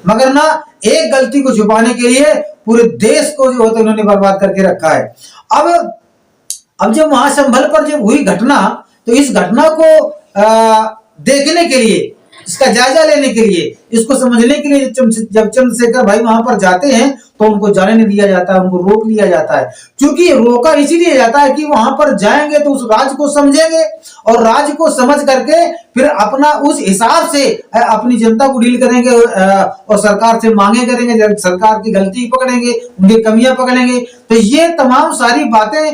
मगर ना एक गलती को छुपाने के लिए पूरे देश को जो होता है उन्होंने बर्बाद करके रखा है। अब जब वहां संभल पर जब हुई घटना, तो इस घटना को देखने के लिए, इसका जायजा लेने के लिए, इसको समझने के लिए जब चंद्रशेखर भाई वहां पर जाते हैं तो उनको जाने नहीं दिया जाता है, उनको रोक लिया जाता है। क्योंकि रोका इसीलिए जाता है कि वहां पर जाएंगे तो उस राज्य को समझेंगे और राज्य को समझ करके फिर अपना उस हिसाब से अपनी जनता को डील करेंगे और सरकार से मांगे करेंगे, सरकार की गलती पकड़ेंगे, उनकी कमियां पकड़ेंगे। तो ये तमाम सारी बातें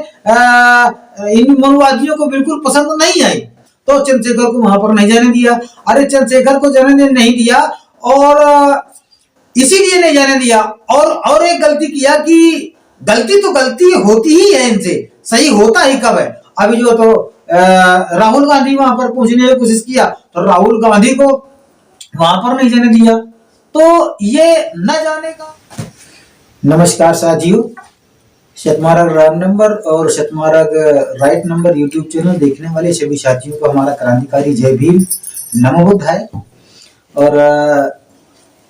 इन मनुवादियों को बिल्कुल पसंद नहीं आई, तो चंद्रशेखर को वहां पर नहीं जाने दिया। अरे चंद्रशेखर को जाने नहीं दिया और इसीलिए नहीं जाने दिया और एक गलती किया कि गलती तो गलती होती ही है इनसे, सही होता ही कब है। अभी जो तो राहुल गांधी वहां पर पहुंचने की कोशिश किया तो राहुल गांधी को वहां पर नहीं जाने दिया, तो ये न जाने का। नमस्कार साथियों, शतमार्ग रॉन्ग नंबर और शतमार्ग राइट नंबर यूट्यूब चैनल देखने वाले सभी साथियों को हमारा क्रांतिकारी जय भीम, नमो बुद्धाय। और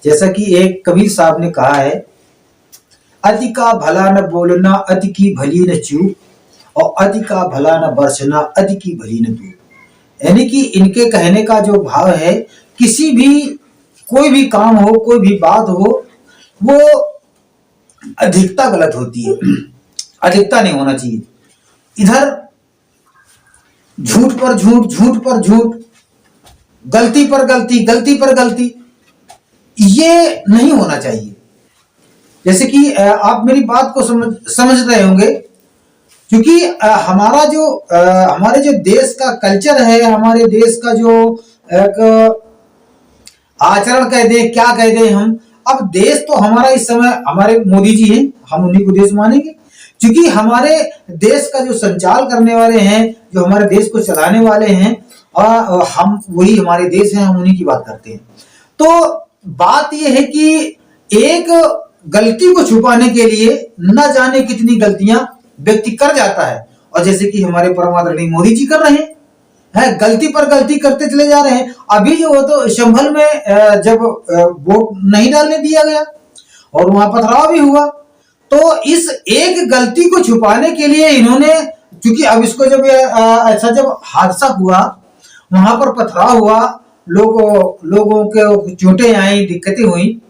जैसा कि एक कबीर साहब ने कहा है, अति का भला न बोलना, अति की भली न चूक, और अति का भला न बरसना, अति की भली न धूप। यानी कि इनके कहने का जो भाव है, किसी भी कोई भी काम हो, कोई भी बात हो, वो अधिकता गलत होती है, अधिकता नहीं होना चाहिए। इधर झूठ पर झूठ, झूठ पर झूठ, गलती पर गलती, गलती पर गलती, ये नहीं होना चाहिए। जैसे कि आप मेरी बात को समझ रहे होंगे, क्योंकि हमारे जो देश का कल्चर है, हमारे देश का जो एक आचरण कह दे, क्या कह दे हम, अब देश तो हमारा इस समय हमारे मोदी जी हैं, हम उन्हीं को देश मानेंगे, क्योंकि हमारे देश का जो संचार करने वाले हैं, जो हमारे देश को चलाने वाले हैं, और हम वही हमारे देश हैं, हम उन्हीं की बात करते हैं। तो बात यह है कि एक गलती को छुपाने के लिए न जाने कितनी गलतियां व्यक्ति कर जाता है, और जैसे कि हमारे परम आदरणीय मोदी जी कर रहे हैं, गलती पर गलती करते चले जा रहे हैं। अभी जो हो तो संभल में जब वोट नहीं डालने दिया गया और वहां पथराव भी हुआ, तो इस एक गलती को छुपाने के लिए इन्होंने, क्योंकि अब इसको जब ऐसा जब हादसा हुआ, वहां पर पथराव हुआ, लोगों के चोटें आई, दिक्कतें हुई,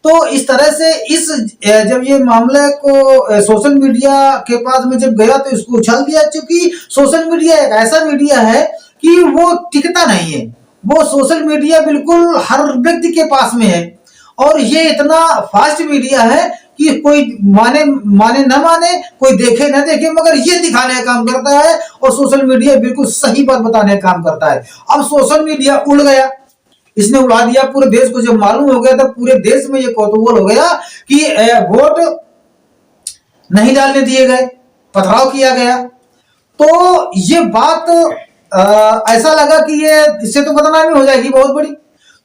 तो इस तरह से जब ये मामले को सोशल मीडिया के पास में जब गया तो इसको उछाल दिया। क्योंकि सोशल मीडिया एक ऐसा मीडिया है कि वो टिकता नहीं है, वो सोशल मीडिया बिल्कुल हर व्यक्ति के पास में है, और ये इतना फास्ट मीडिया है कि कोई माने न माने, कोई देखे न देखे, मगर ये दिखाने का काम करता है, और सोशल मीडिया बिल्कुल सही बात बताने का काम करता है। अब सोशल मीडिया उड़ गया, इसने उड़ा दिया पूरे देश को। जब मालूम हो गया तो पूरे देश में ये कौतूहल हो गया कि वोट नहीं डालने दिए गए, पथराव किया गया। तो ये बात ऐसा लगा कि ये इससे तो बदनामी हो जाएगी बहुत बड़ी।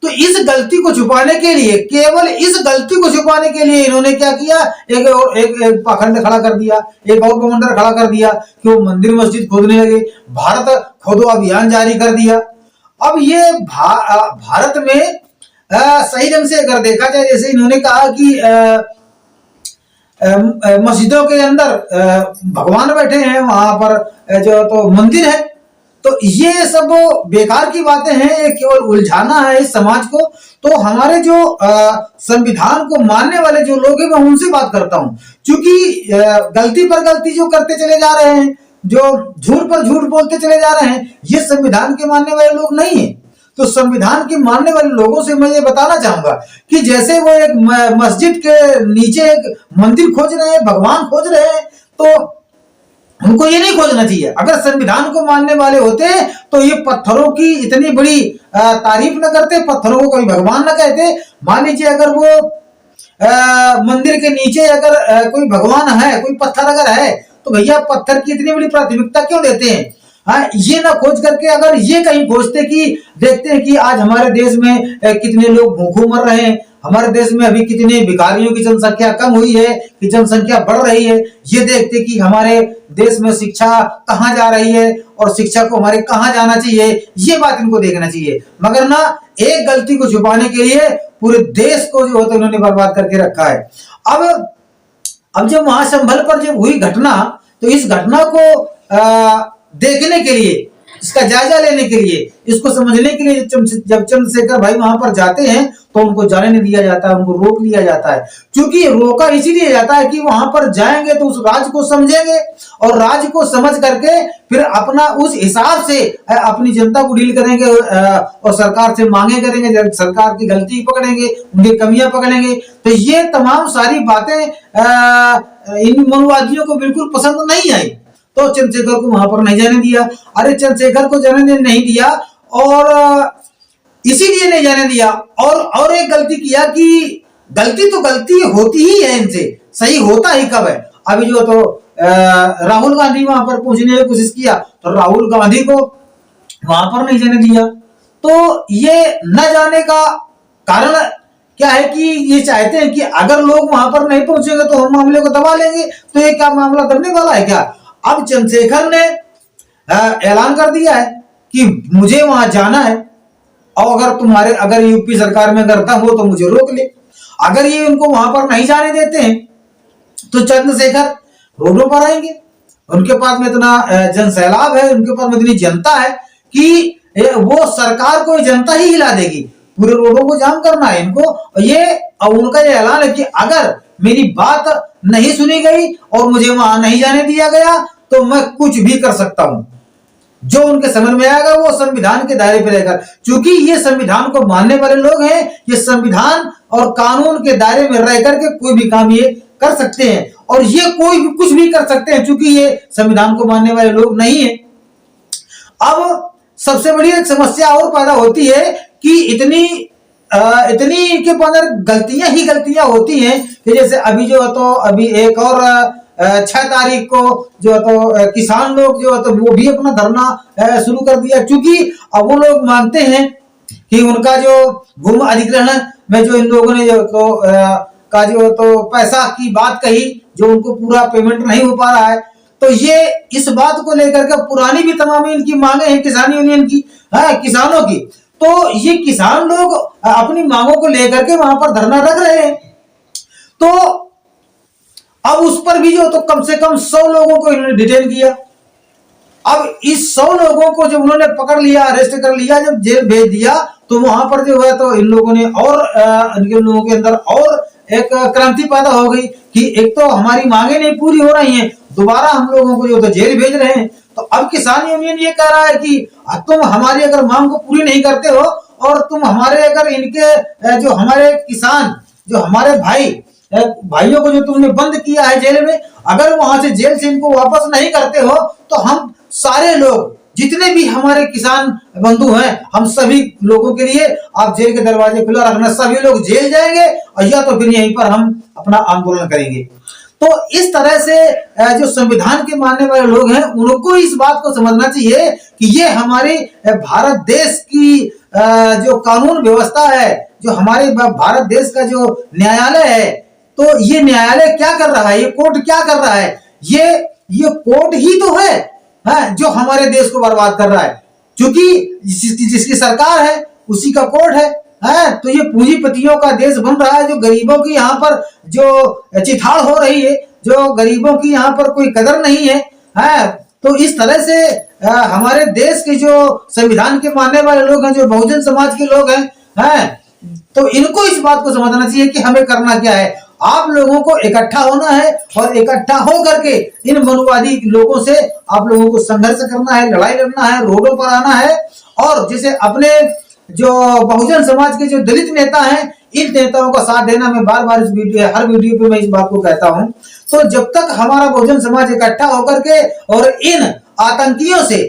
तो इस गलती को छुपाने के लिए, केवल इस गलती को छुपाने के लिए इन्होंने क्या किया, एक पाखंड खड़ा कर दिया, एक और कमांडर खड़ा कर दिया कि वो मंदिर मस्जिद खोदने लगे, भारत खोदो अभियान जारी कर दिया। अब ये भारत में सही ढंग से अगर देखा जाए, जैसे इन्होंने कहा कि मस्जिदों के अंदर भगवान बैठे हैं, वहां पर जो तो मंदिर है, तो ये सब बेकार की बातें हैं, ये केवल उलझाना है इस समाज को। तो हमारे जो संविधान को मानने वाले जो लोग हैं, मैं उनसे बात करता हूं, क्योंकि गलती पर गलती जो करते चले जा रहे हैं, जो झूठ पर झूठ बोलते चले जा रहे हैं, ये संविधान के मानने वाले लोग नहीं है। तो संविधान के मानने वाले लोगों से मैं ये बताना चाहूंगा कि जैसे वो एक मस्जिद के नीचे एक मंदिर खोज रहे हैं, भगवान खोज रहे हैं, तो उनको ये नहीं खोजना चाहिए। अगर संविधान को मानने वाले होते तो ये पत्थरों की इतनी बड़ी तारीफ न करते, पत्थरों को कभी भगवान न कहते। मान लीजिए अगर वो मंदिर के नीचे अगर कोई भगवान है, कोई पत्थर अगर है, तो भैया पत्थर की इतनी बड़ी प्राथमिकता क्यों देते हैं? हाँ, ये ना खोज करके अगर ये कहीं खोजते कि देखते हैं कि आज हमारे देश में कितने लोग भूखों मर रहे हैं, हमारे देश में अभी कितने भिखारियों की जनसंख्या कम हुई है कि जनसंख्या बढ़ रही है, ये देखते कि हमारे देश में शिक्षा कहाँ जा रही है और शिक्षा को हमारे कहाँ जाना चाहिए, ये बात इनको देखना चाहिए। मगर ना एक गलती को छुपाने के लिए पूरे देश को जो होता है उन्होंने बर्बाद करके रखा है। अब जब महासंभल पर जब हुई घटना, तो इस घटना को देखने के लिए, इसका जायजा लेने के लिए, इसको समझने के लिए जब चंद्रशेखर भाई वहां पर जाते हैं तो उनको जाने नहीं दिया जाता है, उनको रोक लिया जाता है। क्योंकि रोका इसीलिए जाता है कि वहां पर जाएंगे तो उस राज्य को समझेंगे और राज्य को समझ करके फिर अपना उस हिसाब से अपनी जनता को डील करेंगे और सरकार से मांगे करेंगे, सरकार की गलती पकड़ेंगे, उनकी कमियां पकड़ेंगे। तो ये तमाम सारी बातें इन मनुवादियों को बिल्कुल पसंद नहीं आई, तो चंद्रशेखर को वहां पर नहीं जाने दिया। अरे चंद्रशेखर को जाने नहीं दिया और इसीलिए नहीं जाने दिया। और एक गलती किया कि गलती तो गलती होती ही है इनसे, सही होता ही कब है। अभी जो तो राहुल गांधी वहां पर पहुंचने की कोशिश किया तो राहुल गांधी को वहां पर नहीं जाने दिया। तो ये न जाने का कारण क्या है कि ये चाहते हैं कि अगर लोग वहां पर नहीं पहुंचेंगे तो हम मामले को दबा लेंगे। तो ये क्या मामला दबने वाला है क्या? अब चंद्रशेखर ने ऐलान कर दिया है कि मुझे वहां जाना है और अगर यूपी सरकार में करता हो तो मुझे रोक ले। अगर ये उनको वहां पर नहीं जाने देते हैं तो चंद्रशेखर रोडों पर आएंगे। उनके पास में इतना जन सैलाब है, उनके पास में इतनी जनता है कि वो सरकार को जनता ही हिला देगी। पूरे रोडों को जाम करना है इनको। ये उनका ये ऐलान है कि अगर मेरी बात नहीं सुनी गई और मुझे वहां नहीं जाने दिया गया तो मैं कुछ भी कर सकता हूं। जो उनके समझ में आएगा वो संविधान के दायरे पे रहेगा। क्योंकि ये संविधान को मानने वाले लोग हैं, ये संविधान और कानून के दायरे में रह करके कोई भी काम ये कर सकते हैं और ये कोई भी कुछ भी कर सकते हैं, क्योंकि ये संविधान को मानने वाले लोग नहीं है। अब सबसे बड़ी एक समस्या और पैदा होती है कि इतनी इनके अंदर गलतियां ही गलतियां होती हैं कि जैसे अभी जो तो अभी एक और 6 तारीख को जो तो किसान लोग जो तो वो भी अपना धरना शुरू कर दिया। क्योंकि अब वो लोग मानते हैं कि उनका जो भूमि अधिग्रहण में जो इन लोगों ने जो तो का जो तो पैसा की बात कही, जो उनको पूरा पेमेंट नहीं हो पा रहा है, तो ये इस बात को लेकर के पुरानी भी तमाम इनकी मांगे हैं किसान यूनियन की, किसानों की। तो ये किसान लोग अपनी मांगों को लेकर के वहां पर धरना रख रहे हैं। तो अब उस पर भी जो तो कम से कम 100 लोगों को इन्होंने डिटेन किया। अब इस 100 लोगों को जब उन्होंने पकड़ लिया, अरेस्ट कर लिया, जब जेल भेज दिया, तो वहां पर जो है तो इन लोगों ने और इनके लोगों के अंदर और एक क्रांति पैदा हो गई कि एक तो हमारी मांगे नहीं पूरी हो रही हैं, दोबारा हम लोगों को जो तो जेल भेज रहे हैं। तो अब किसान यूनियन ये कह रहा है कि तुम हमारी अगर मांग को पूरी नहीं करते हो और तुम हमारे अगर इनके जो हमारे किसान जो हमारे भाइयों को जो तुमने बंद किया है जेल में, अगर वहां से जेल से इनको वापस नहीं करते हो तो हम सारे लोग जितने भी हमारे किसान बंधु हैं, हम सभी लोगों के लिए आप जेल के दरवाजे खुला रखना, सभी लोग जेल जाएंगे और या तो फिर यहीं पर हम अपना आंदोलन करेंगे। तो इस तरह से जो संविधान के मानने वाले लोग हैं उनको इस बात को समझना चाहिए कि ये हमारे भारत देश की जो कानून व्यवस्था है, जो हमारे भारत देश का जो न्यायालय है, तो ये न्यायालय क्या कर रहा है, ये कोर्ट क्या कर रहा है, ये कोर्ट ही तो है जो हमारे देश को बर्बाद कर रहा है। क्योंकि जिसकी सरकार है उसी का कोर्ट है। तो ये पूंजीपतियों का देश बन रहा है, जो गरीबों की यहाँ पर जो चिथाड़ हो रही है, जो गरीबों की यहाँ पर कोई कदर नहीं है। तो इस तरह से हमारे देश के जो संविधान के मानने वाले लोग हैं, जो बहुजन समाज के लोग हैं, तो इनको इस बात को समझना चाहिए कि हमें करना क्या है। आप लोगों को इकट्ठा होना है और इकट्ठा हो करके इन मनुवादी लोगों से आप लोगों को संघर्ष करना है, लड़ाई लड़ना है, रोडों पर आना है। और जैसे अपने जो बहुजन समाज के जो दलित नेता हैं, इन नेताओं का साथ देना। मैं बार बार हर वीडियो पे मैं इस बात को कहता हूं। तो जब तक हमारा बहुजन समाज इकट्ठा होकर के और इन आतंकियों से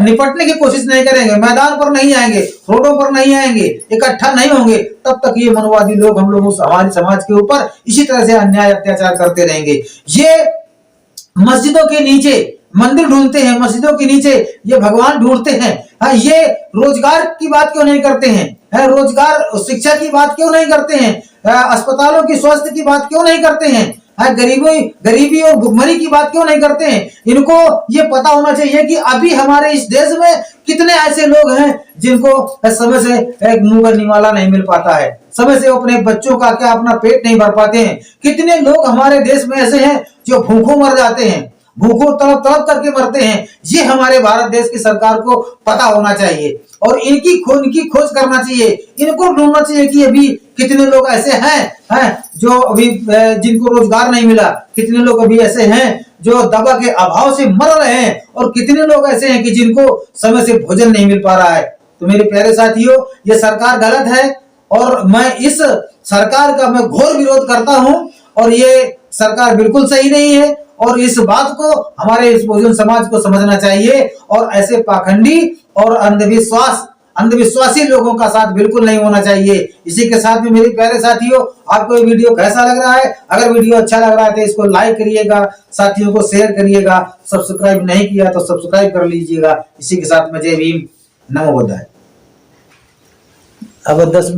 निपटने की कोशिश नहीं करेंगे, मैदान पर नहीं आएंगे, रोडों पर नहीं आएंगे, इकट्ठा नहीं होंगे, तब तक ये मनवादी लोग हम लोगों हमारे समाज के ऊपर इसी तरह से अन्याय अत्याचार करते रहेंगे। ये मस्जिदों के नीचे मंदिर ढूंढते हैं, मस्जिदों के नीचे ये भगवान ढूंढते हैं। हाँ, ये रोजगार की बात क्यों नहीं करते हैं? रोजगार शिक्षा की बात क्यों नहीं करते हैं? अस्पतालों की स्वास्थ्य की बात क्यों नहीं करते हैं? गरीबी और भुखमरी की बात क्यों नहीं करते हैं? इनको ये पता होना चाहिए कि अभी हमारे इस देश में कितने ऐसे लोग हैं जिनको समय से एक मुंह का निवाला नहीं मिल पाता है, समय से अपने बच्चों का क्या अपना पेट नहीं भर पाते हैं। कितने लोग हमारे देश में ऐसे हैं जो भूखों मर जाते हैं, भूखों तड़प तड़प करके मरते हैं। ये हमारे भारत देश की सरकार को पता होना चाहिए और इनकी खोज करना चाहिए। इनको ढूंढना चाहिए कि अभी कितने लोग ऐसे हैं जो अभी जिनको रोजगार नहीं मिला, कितने लोग अभी ऐसे हैं जो दवा के अभाव से मर रहे हैं और कितने लोग ऐसे हैं कि जिनको समय से भोजन नहीं मिल पा रहा है। तो मेरे प्यारे साथियों, ये सरकार गलत है और मैं इस सरकार का मैं घोर विरोध करता हूं और ये सरकार बिल्कुल सही नहीं है और इस बात को हमारे इस बहुजन समाज को समझना चाहिए और ऐसे पाखंडी और अंधविश्वासी लोगों का साथ बिल्कुल नहीं होना चाहिए। इसी के साथ में मेरे प्यारे साथियों, आपको ये वीडियो कैसा लग रहा है? अगर वीडियो अच्छा लग रहा है तो इसको लाइक करिएगा, साथियों को शेयर करिएगा, सब्सक्राइब नहीं किया तो सब्सक्राइब कर लीजिएगा। इसी के साथ में जय भीम, नमो बुद्धाय। अब 10